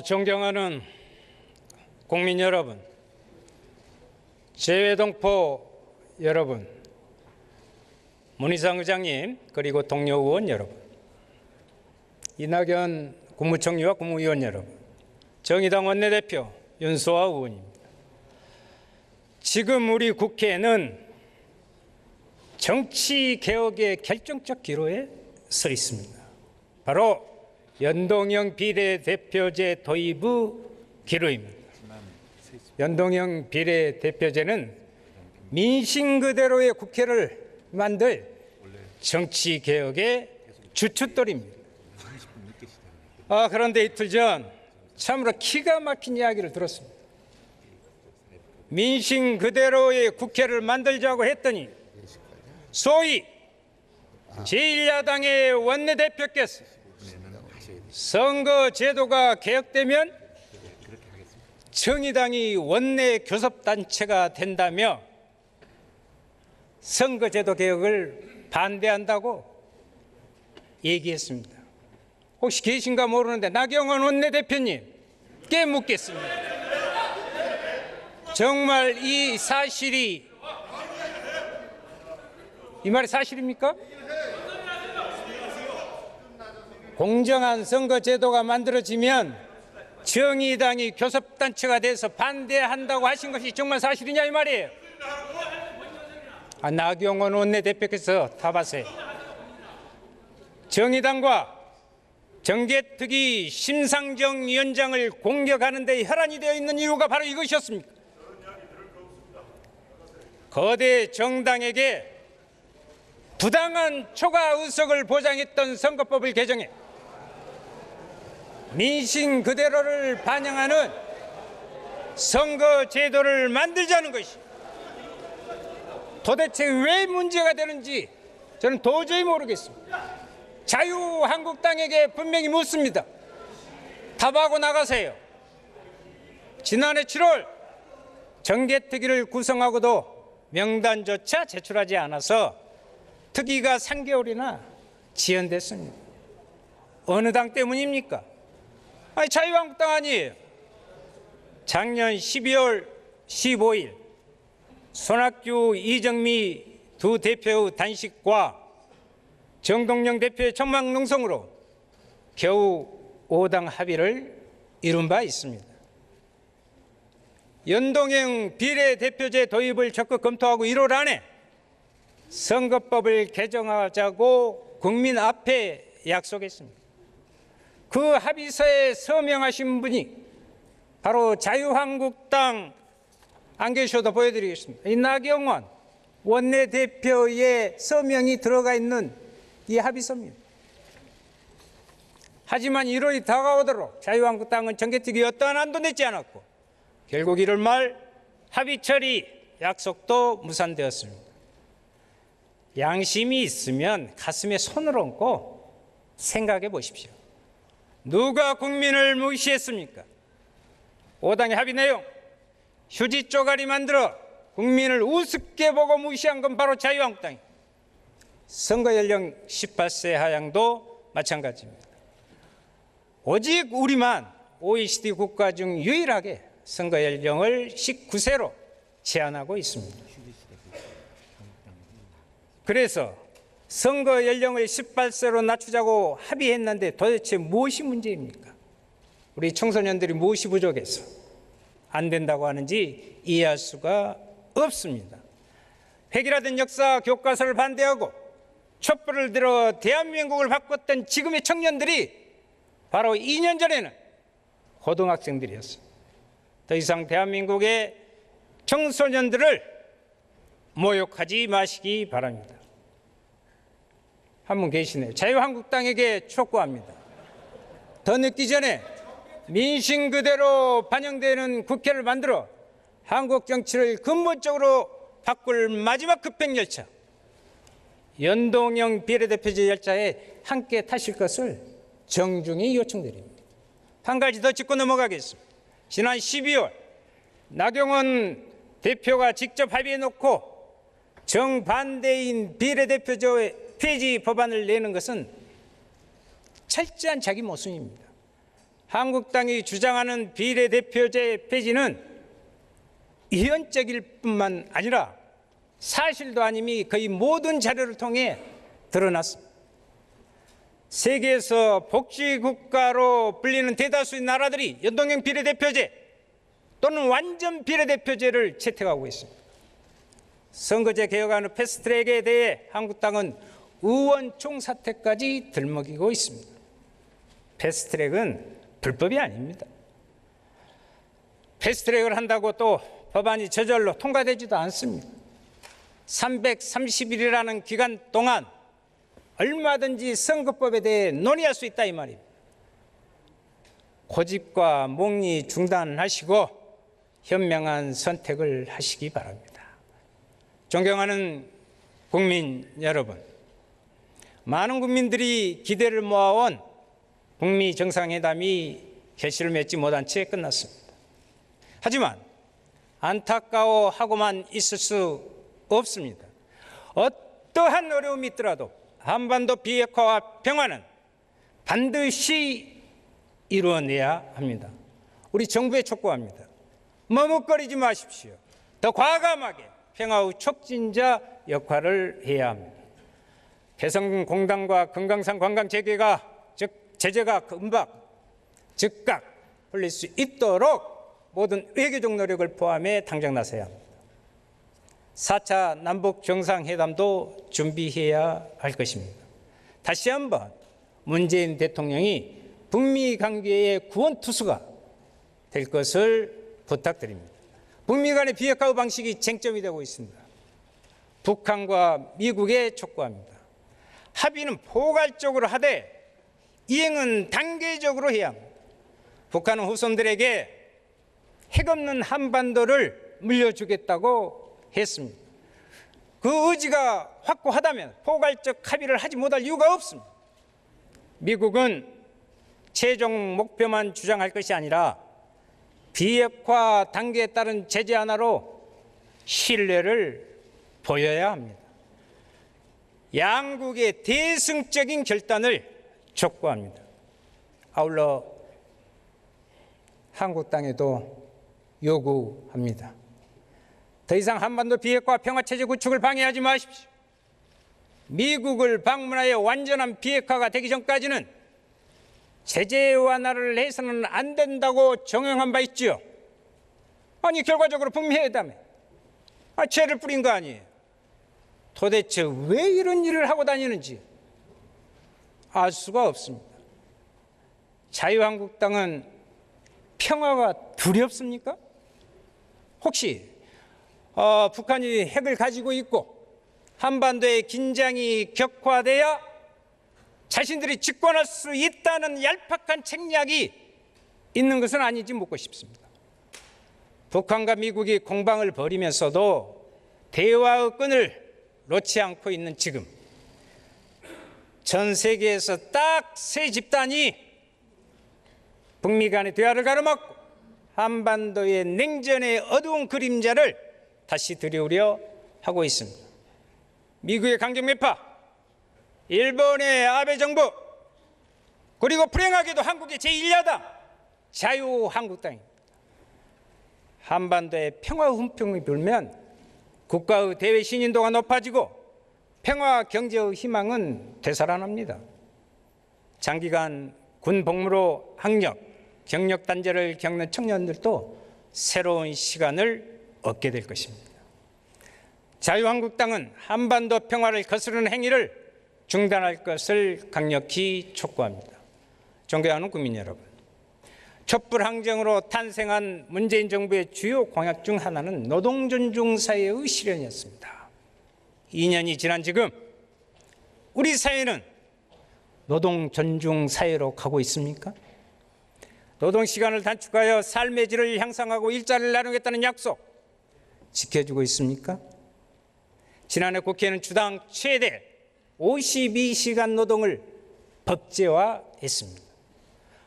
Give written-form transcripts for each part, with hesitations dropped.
존경하는 국민 여러분, 재외동포 여러분, 문희상 의장님, 그리고 동료 의원 여러분, 이낙연 국무총리와 국무위원 여러분, 정의당 원내대표 윤소아 의원입니다. 지금 우리 국회는 정치개혁의 결정적 기로에 서 있습니다. 바로 연동형 비례대표제 도입의 기로입니다. 연동형 비례대표제는 민심 그대로의 국회를 만들 정치개혁의 주춧돌입니다. 그런데 이틀 전 참으로 기가 막힌 이야기를 들었습니다. 민심 그대로의 국회를 만들자고 했더니 소위 제1야당의 원내대표께서 선거제도가 개혁되면 정의당이 원내 교섭단체가 된다며 선거제도 개혁을 반대한다고 얘기했습니다. 혹시 계신가 모르는데 나경원 원내대표님께 묻겠습니다. 정말 이 사실이 이 말이 사실입니까? 공정한 선거제도가 만들어지면 정의당이 교섭단체가 돼서 반대한다고 하신 것이 정말 사실이냐 이 말이에요. 나경원 원내대표께서 답하세요. 정의당과 정개특위 심상정 위원장을 공격하는 데 혈안이 되어 있는 이유가 바로 이것이었습니까? 거대 정당에게 부당한 초과 의석을 보장했던 선거법을 개정해 민심 그대로를 반영하는 선거제도를 만들자는 것이 도대체 왜 문제가 되는지 저는 도저히 모르겠습니다. 자유한국당에게 분명히 묻습니다. 답하고 나가세요. 지난해 7월 정개특위를 구성하고도 명단조차 제출하지 않아서 특위가 3개월이나 지연됐습니다. 어느 당 때문입니까? 자유한국당 아니에요. 작년 12월 15일 손학규, 이정미 두 대표의 단식과 정동영 대표의 천막농성으로 겨우 5당 합의를 이룬 바 있습니다. 연동형 비례대표제 도입을 적극 검토하고 1월 안에 선거법을 개정하자고 국민 앞에 약속했습니다. 그 합의서에 서명하신 분이 바로 자유한국당, 안 계셔도 보여드리겠습니다. 이 나경원 원내대표의 서명이 들어가 있는 이 합의서입니다. 하지만 1월이 다가오도록 자유한국당은 정개특위 어떠한 안도 내지 않았고 결국 1월 말 합의 처리 약속도 무산되었습니다. 양심이 있으면 가슴에 손을 얹고 생각해 보십시오. 누가 국민을 무시했습니까? 5당의 합의 내용 휴지 쪼가리 만들어 국민을 우습게 보고 무시한 건 바로 자유한국당입니다. 선거 연령 18세 하향도 마찬가지입니다. 오직 우리만 OECD 국가 중 유일하게 선거 연령을 19세로 제한하고 있습니다. 그래서 선거 연령을 18세로 낮추자고 합의했는데 도대체 무엇이 문제입니까? 우리 청소년들이 무엇이 부족해서 안 된다고 하는지 이해할 수가 없습니다. 획일화된 역사 교과서를 반대하고 촛불을 들어 대한민국을 바꿨던 지금의 청년들이 바로 2년 전에는 고등학생들이었습니다. 더 이상 대한민국의 청소년들을 모욕하지 마시기 바랍니다. 한 분 계시네요. 자유한국당에게 촉구합니다. 더 늦기 전에 민심 그대로 반영되는 국회를 만들어 한국 정치를 근본적으로 바꿀 마지막 급행열차, 연동형 비례대표제 열차에 함께 타실 것을 정중히 요청드립니다. 한 가지 더 짚고 넘어가겠습니다. 지난 12월 나경원 대표가 직접 합의해놓고 정반대인 비례대표제 폐지 법안을 내는 것은 철저한 자기 모순입니다. 한국당이 주장하는 비례대표제 폐지는 위헌적일 뿐만 아니라 사실도 아님이 거의 모든 자료를 통해 드러났습니다. 세계에서 복지국가로 불리는 대다수의 나라들이 연동형 비례대표제 또는 완전 비례대표제를 채택하고 있습니다. 선거제 개혁안의 패스트트랙에 대해 한국당은 의원 총사퇴까지 들먹이고 있습니다. 패스트트랙은 불법이 아닙니다. 패스트트랙을 한다고 또 법안이 저절로 통과되지도 않습니다. 330일이라는 기간 동안 얼마든지 선거법에 대해 논의할 수 있다 이 말입니다. 고집과 몽리 중단하시고 현명한 선택을 하시기 바랍니다. 존경하는 국민 여러분, 많은 국민들이 기대를 모아온 북미 정상회담이 결실을 맺지 못한 채 끝났습니다. 하지만 안타까워하고만 있을 수 없습니다. 어떠한 어려움이 있더라도 한반도 비핵화와 평화는 반드시 이루어내야 합니다. 우리 정부에 촉구합니다. 머뭇거리지 마십시오. 더 과감하게 평화의 촉진자 역할을 해야 합니다. 개성공단과 금강산 관광 재개가 즉 제재가 금방 즉각 풀릴 수 있도록 모든 외교적 노력을 포함해 당장 나서야 합니다. 4차 남북 정상회담도 준비해야 할 것입니다. 다시 한번 문재인 대통령이 북미 관계의 구원투수가 될 것을 부탁드립니다. 북미 간의 비핵화 방식이 쟁점이 되고 있습니다. 북한과 미국에 촉구합니다. 합의는 포괄적으로 하되 이행은 단계적으로 해야 합니다. 북한은 후손들에게 핵 없는 한반도를 물려주겠다고 했습니다. 그 의지가 확고하다면 포괄적 합의를 하지 못할 이유가 없습니다. 미국은 최종 목표만 주장할 것이 아니라 비핵화 단계에 따른 제재 하나로 신뢰를 보여야 합니다. 양국의 대승적인 결단을 촉구합니다. 아울러 한국당에도 요구합니다. 더 이상 한반도 비핵화 평화체제 구축을 방해하지 마십시오. 미국을 방문하여 완전한 비핵화가 되기 전까지는 제재 완화를 해서는 안 된다고 정언한 바 있지요. 아니 결과적으로 북미 회담에 죄를 뿌린 거 아니에요. 도대체 왜 이런 일을 하고 다니는지 알 수가 없습니다. 자유한국당은 평화가 두렵습니까? 혹시 북한이 핵을 가지고 있고 한반도의 긴장이 격화되어 자신들이 집권할 수 있다는 얄팍한 책략이 있는 것은 아닌지 묻고 싶습니다. 북한과 미국이 공방을 벌이면서도 대화의 끈을 놓지 않고 있는 지금 전 세계에서 딱 세 집단이 북미 간의 대화를 가로막고 한반도의 냉전의 어두운 그림자를 다시 들여오려 하고 있습니다. 미국의 강경 매파, 일본의 아베 정부, 그리고 불행하게도 한국의 제1야당 자유한국당입니다. 한반도에 평화 훈풍이 불면 국가의 대외 신인도가 높아지고 평화 경제의 희망은 되살아납니다. 장기간 군 복무로 학력, 경력 단절을 겪는 청년들도 새로운 시간을 얻게 될 것입니다. 자유한국당은 한반도 평화를 거스르는 행위를 중단할 것을 강력히 촉구합니다. 존경하는 국민 여러분, 촛불항쟁으로 탄생한 문재인 정부의 주요 공약 중 하나는 노동존중 사회의 실현이었습니다. 2년이 지난 지금 우리 사회는 노동존중 사회로 가고 있습니까? 노동시간을 단축하여 삶의 질을 향상하고 일자리를 나누겠다는 약속 지켜주고 있습니까? 지난해 국회는 주당 최대 52시간 노동을 법제화했습니다.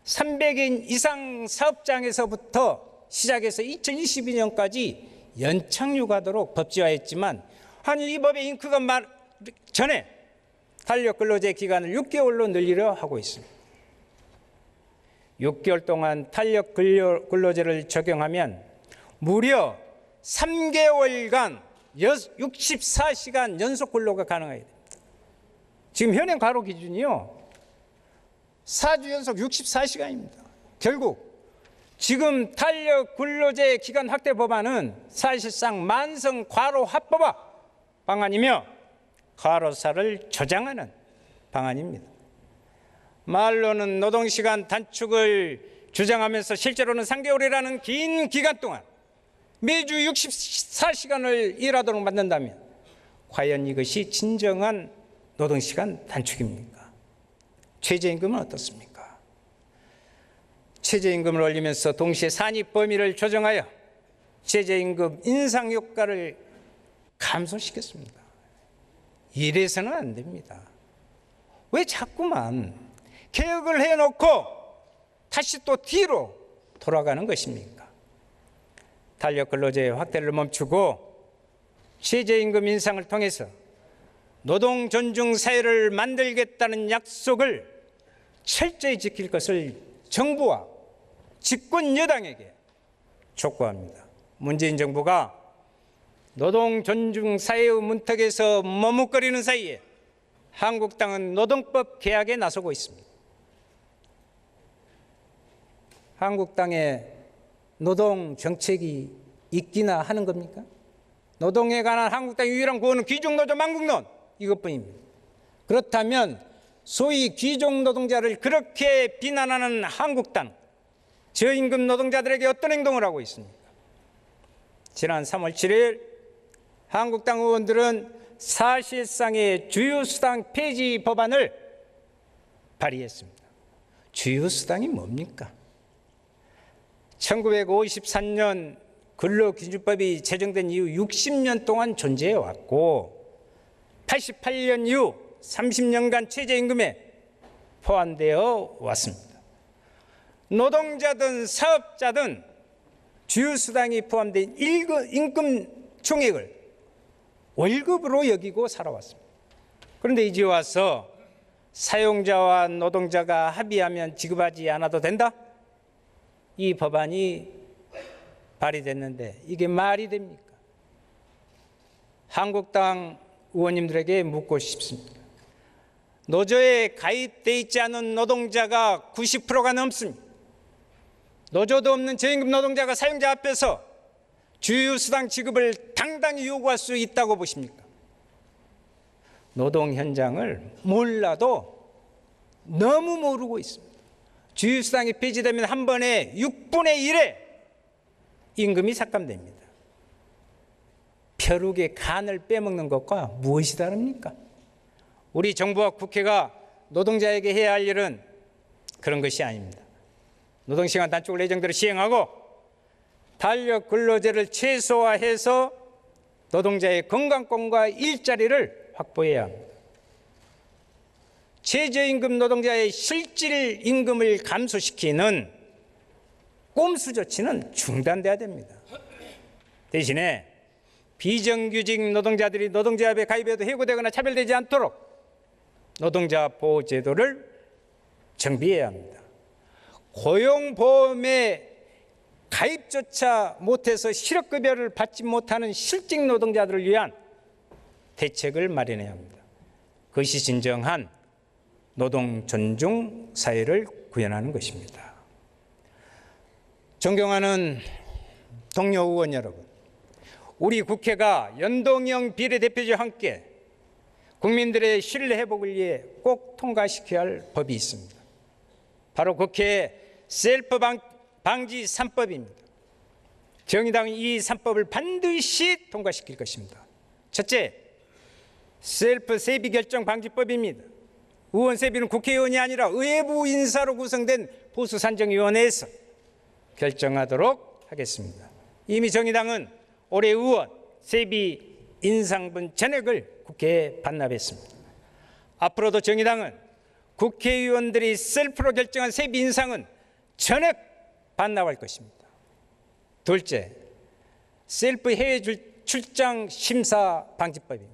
300인 이상 사업장에서부터 시작해서 2022년까지 연착륙하도록 법제화했지만 이 법의 잉크가 전에 달력 근로제 기간을 6개월로 늘리려 하고 있습니다. 6개월 동안 탄력 근로제를 적용하면 무려 3개월간 64시간 연속 근로가 가능하게 됩니다. 지금 현행 과로 기준이요 4주 연속 64시간입니다. 결국 지금 탄력 근로제 기간 확대 법안은 사실상 만성 과로 합법화 방안이며 과로사를 조장하는 방안입니다. 말로는 노동시간 단축을 주장하면서 실제로는 3개월이라는 긴 기간 동안 매주 64시간을 일하도록 만든다면 과연 이것이 진정한 노동시간 단축입니까? 최저임금은 어떻습니까? 최저임금을 올리면서 동시에 산입 범위를 조정하여 최저임금 인상 효과를 감소시켰습니다. 이래서는 안 됩니다. 왜 자꾸만 개혁을 해놓고 다시 또 뒤로 돌아가는 것입니까? 탄력 근로제 확대를 멈추고 최저임금 인상을 통해서 노동 존중 사회를 만들겠다는 약속을 철저히 지킬 것을 정부와 집권 여당에게 촉구합니다. 문재인 정부가 노동 존중 사회의 문턱에서 머뭇거리는 사이에 한국당은 노동법 개혁에 나서고 있습니다. 한국당에 노동 정책이 있기나 하는 겁니까? 노동에 관한 한국당의 유일한 구호는 귀족노조 만국론 이것뿐입니다. 그렇다면 소위 귀족노동자를 그렇게 비난하는 한국당, 저임금 노동자들에게 어떤 행동을 하고 있습니까? 지난 3월 7일 한국당 의원들은 사실상의 주휴수당 폐지 법안을 발의했습니다. 주휴수당이 뭡니까? 1953년 근로기준법이 제정된 이후 60년 동안 존재해 왔고 88년 이후 30년간 최저임금에 포함되어 왔습니다. 노동자든 사업자든 주휴수당이 포함된 임금 총액을 월급으로 여기고 살아왔습니다. 그런데 이제 와서 사용자와 노동자가 합의하면 지급하지 않아도 된다? 이 법안이 발의됐는데 이게 말이 됩니까? 한국당 의원님들에게 묻고 싶습니다. 노조에 가입돼 있지 않은 노동자가 90%가 넘습니다. 노조도 없는 저임금 노동자가 사용자 앞에서 주휴수당 지급을 당당히 요구할 수 있다고 보십니까? 노동 현장을 몰라도 너무 모르고 있습니다. 주휴수당이 폐지되면 한 번에 6분의 1의 임금이 삭감됩니다. 벼룩의 간을 빼먹는 것과 무엇이 다릅니까? 우리 정부와 국회가 노동자에게 해야 할 일은 그런 것이 아닙니다. 노동시간 단축을 예정대로 시행하고 탄력 근로제를 최소화해서 노동자의 건강권과 일자리를 확보해야 합니다. 최저임금 노동자의 실질 임금을 감소시키는 꼼수 조치는 중단돼야 됩니다. 대신에 비정규직 노동자들이 노동조합에 가입해도 해고되거나 차별되지 않도록 노동자 보호제도를 정비해야 합니다. 고용보험에 가입조차 못해서 실업급여를 받지 못하는 실직 노동자들을 위한 대책을 마련해야 합니다. 그것이 진정한 노동 존중 사회를 구현하는 것입니다. 존경하는 동료 의원 여러분, 우리 국회가 연동형 비례대표제와 함께 국민들의 신뢰 회복을 위해 꼭 통과시켜야 할 법이 있습니다. 바로 국회 셀프 방지 3법입니다. 정의당은 이 3법을 반드시 통과시킬 것입니다. 첫째, 셀프 세비 결정 방지법입니다. 의원 세비는 국회의원이 아니라 의회부 인사로 구성된 보수산정위원회에서 결정하도록 하겠습니다. 이미 정의당은 올해 의원 세비 인상분 전액을 국회에 반납했습니다. 앞으로도 정의당은 국회의원들이 셀프로 결정한 세비 인상은 전액 반납할 것입니다. 둘째, 셀프 해외 출장 심사 방지법입니다.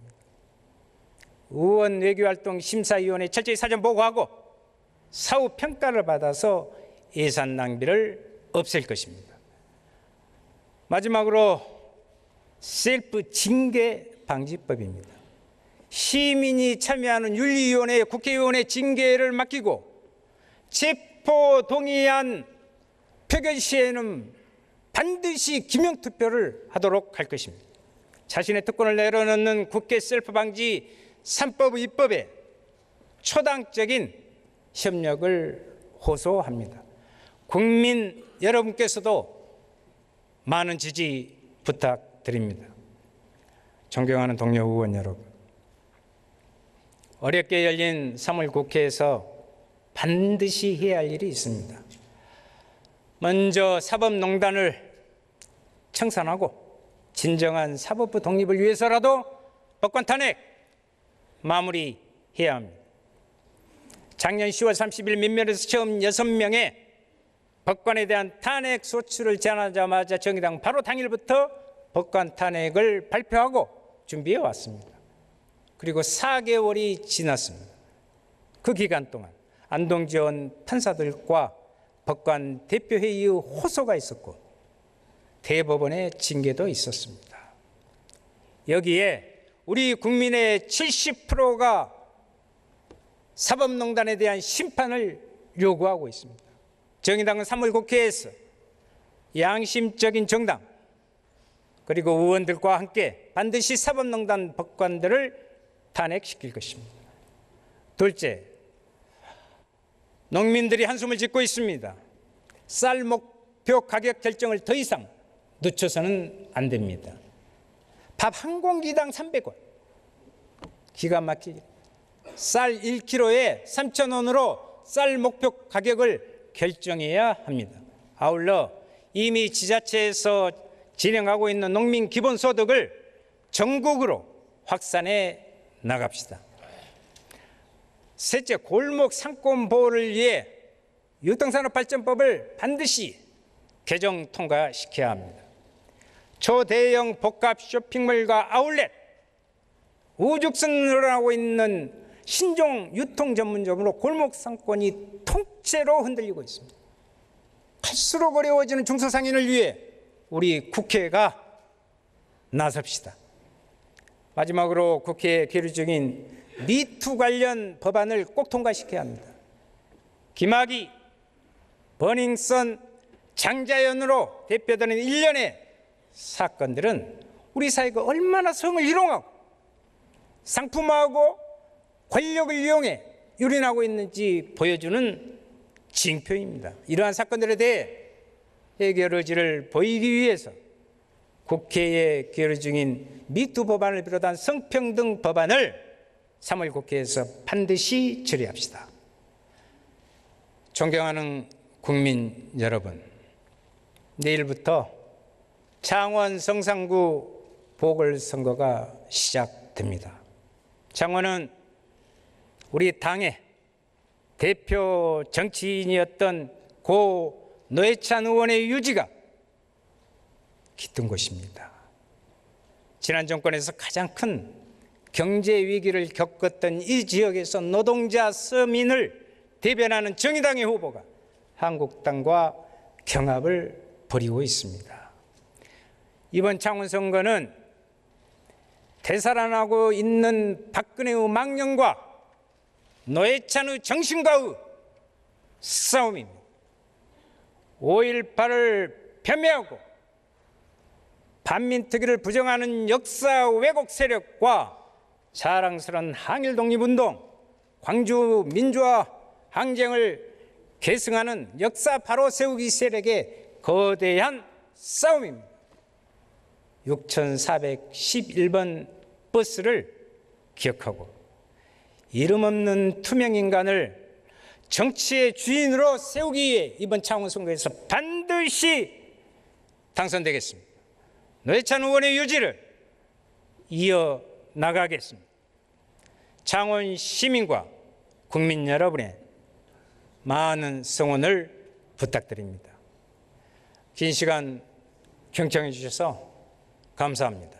의원 외교활동 심사위원회 철저히 사전 보고하고 사후 평가를 받아서 예산 낭비를 없앨 것입니다. 마지막으로 셀프 징계 방지법입니다. 시민이 참여하는 윤리위원회, 국회의원의 징계를 맡기고 체포 동의안 표결 시에는 반드시 기명투표를 하도록 할 것입니다. 자신의 특권을 내려놓는 국회 셀프 방지 3법 입법에 초당적인 협력을 호소합니다. 국민 여러분께서도 많은 지지 부탁드립니다. 존경하는 동료 의원 여러분, 어렵게 열린 3월 국회에서 반드시 해야 할 일이 있습니다. 먼저 사법농단을 청산하고 진정한 사법부 독립을 위해서라도 법관 탄핵 마무리해야 합니다. 작년 10월 30일 민변에서 처음 6명의 법관에 대한 탄핵 소추를 제안하자마자 정의당 바로 당일부터 법관 탄핵을 발표하고 준비해 왔습니다. 그리고 4개월이 지났습니다. 그 기간 동안 안동지원 판사들과 법관 대표회의의 호소가 있었고 대법원의 징계도 있었습니다. 여기에 우리 국민의 70%가 사법농단에 대한 심판을 요구하고 있습니다. 정의당은 3월 국회에서 양심적인 정당 그리고 의원들과 함께 반드시 사법농단 법관들을 탄핵시킬 것입니다. 둘째, 농민들이 한숨을 짓고 있습니다. 쌀 목표 가격 결정을 더 이상 늦춰서는 안 됩니다. 밥 한 공기당 300원. 기가 막히게. 쌀 1kg에 3,000원으로 쌀 목표 가격을 결정해야 합니다. 아울러 이미 지자체에서 진행하고 있는 농민 기본소득을 전국으로 확산해 나갑시다. 셋째, 골목 상권 보호를 위해 유통산업발전법을 반드시 개정 통과시켜야 합니다. 초대형 복합 쇼핑몰과 아울렛, 우죽순 늘어나고 있는 신종 유통 전문점으로 골목 상권이 통째로 흔들리고 있습니다. 갈수록 어려워지는 중소상인을 위해 우리 국회가 나섭시다. 마지막으로 국회에 계류 중인 미투 관련 법안을 꼭 통과시켜야 합니다. 김학의, 버닝썬, 장자연으로 대표되는 일련의 사건들은 우리 사회가 얼마나 성을 희롱하고 상품화하고 권력을 이용해 유린하고 있는지 보여주는 징표입니다. 이러한 사건들에 대해 해결 의지를 보이기 위해서 국회에 계류 중인 미투 법안을 비롯한 성평등 법안을 3월 국회에서 반드시 처리합시다. 존경하는 국민 여러분, 내일부터 창원 성산구 보궐선거가 시작됩니다. 창원은 우리 당의 대표 정치인이었던 고 노회찬 의원의 유지가 깃든 곳입니다. 지난 정권에서 가장 큰 경제 위기를 겪었던 이 지역에서 노동자 서민을 대변하는 정의당의 후보가 한국당과 경합을 벌이고 있습니다. 이번 창원 선거는 되살아나고 있는 박근혜의 망령과 노회찬의 정신과의 싸움입니다. 5.18을 폄훼하고 반민특위를 부정하는 역사 왜곡 세력과 자랑스러운 항일 독립운동, 광주 민주화 항쟁을 계승하는 역사 바로 세우기 세력의 거대한 싸움입니다. 6411번 버스를 기억하고 이름 없는 투명 인간을 정치의 주인으로 세우기 위해 이번 창원 선거에서 반드시 당선되겠습니다. 노회찬 의원의 유지를 이어 나가겠습니다. 창원 시민과 국민 여러분의 많은 성원을 부탁드립니다. 긴 시간 경청해 주셔서 감사합니다.